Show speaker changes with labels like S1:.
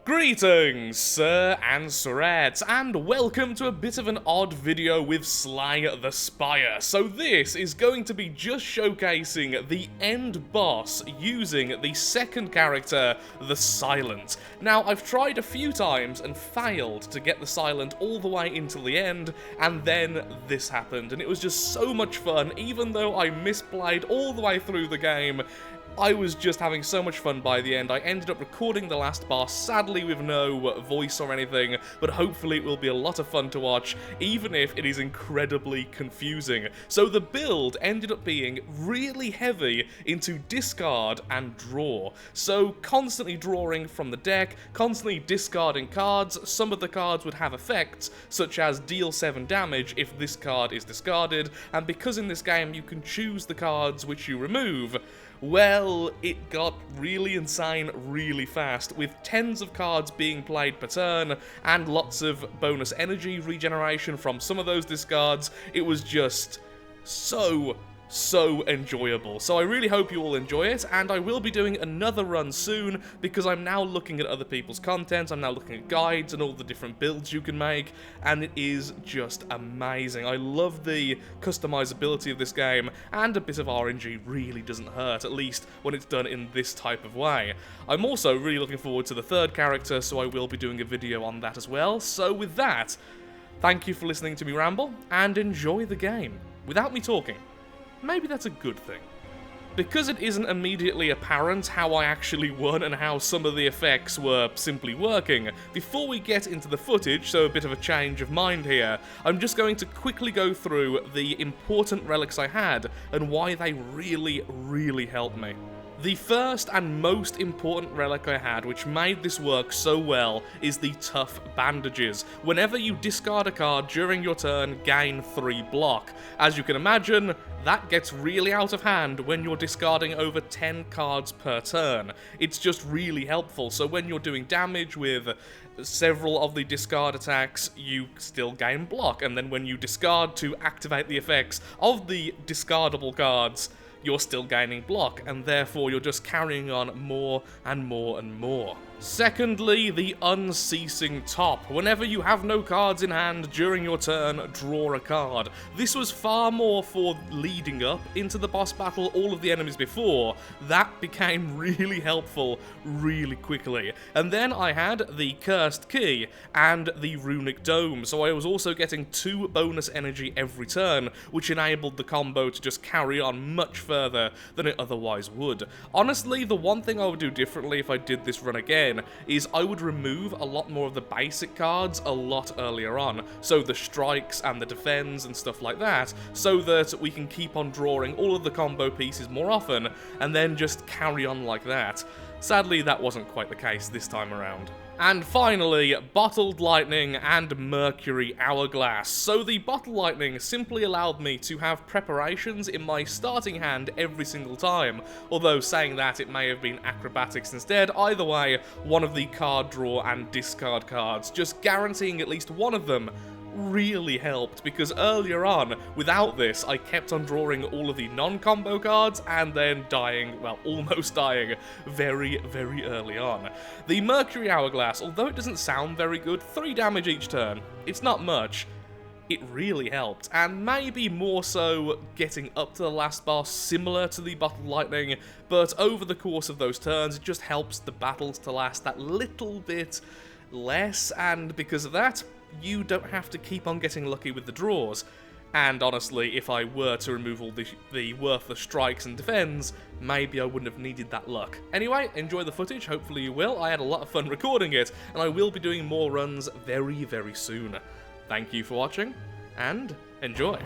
S1: Greetings, sir and sirettes, and welcome to a bit of an odd video with Sly the Spire. So this is going to be just showcasing the end boss using the second character, the Silent. Now, I've tried a few times and failed to get the Silent all the way until the end, and then this happened, and it was just so much fun. Even though I misplayed all the way through the game, I was just having so much fun by the end. I ended up recording the last boss, sadly with no voice or anything, but hopefully it will be a lot of fun to watch, even if it is incredibly confusing. So the build ended up being really heavy into discard and draw. So constantly drawing from the deck, constantly discarding cards. Some of the cards would have effects, such as deal 7 damage if this card is discarded, and because in this game you can choose the cards which you remove, well, it got really insane really fast, with tens of cards being played per turn, and lots of bonus energy regeneration from some of those discards. It was just so enjoyable. So I really hope you all enjoy it, and I will be doing another run soon, because I'm now looking at other people's content, I'm now looking at guides and all the different builds you can make, and it is just amazing. I love the customizability of this game, and a bit of RNG really doesn't hurt, at least when it's done in this type of way. I'm also really looking forward to the third character, so I will be doing a video on that as well. So with that, thank you for listening to me ramble, and enjoy the game. Without me talking, maybe that's a good thing. Because it isn't immediately apparent how I actually won and how some of the effects were simply working, before we get into the footage, so a bit of a change of mind here, I'm just going to quickly go through the important relics I had and why they really helped me. The first and most important relic I had, which made this work so well, is the Tough Bandages. Whenever you discard a card during your turn, gain 3 block. As you can imagine, that gets really out of hand when you're discarding over 10 cards per turn. It's just really helpful, so when you're doing damage with several of the discard attacks, you still gain block, and then when you discard to activate the effects of the discardable cards, you're still gaining block, and therefore you're just carrying on more and more and more. Secondly, the Unceasing Top. Whenever you have no cards in hand during your turn, draw a card. This was far more for leading up into the boss battle, all of the enemies before. That became really helpful really quickly. And then I had the Cursed Key and the Runic Dome, so I was also getting 2 bonus energy every turn, which enabled the combo to just carry on much further than it otherwise would. Honestly, the one thing I would do differently if I did this run again is I would remove a lot more of the basic cards a lot earlier on, so the strikes and the defends and stuff like that, so that we can keep on drawing all of the combo pieces more often, and then just carry on like that. Sadly, that wasn't quite the case this time around. And finally, Bottled Lightning and Mercury Hourglass. So the Bottled Lightning simply allowed me to have preparations in my starting hand every single time, although saying that it may have been acrobatics instead. Either way, one of the card draw and discard cards, just guaranteeing at least one of them, really helped, because earlier on, without this, I kept on drawing all of the non-combo cards and then dying, well, almost dying, very early on. The Mercury Hourglass, although it doesn't sound very good, 3 damage each turn, it's not much. It really helped, and maybe more so getting up to the last boss, similar to the Bottled Lightning, but over the course of those turns, it just helps the battles to last that little bit less, and because of that, you don't have to keep on getting lucky with the draws. And honestly, if I were to remove all the worthless strikes and defends, maybe I wouldn't have needed that luck. Anyway, enjoy the footage, hopefully you will. I had a lot of fun recording it, and I will be doing more runs very soon. Thank you for watching, and enjoy.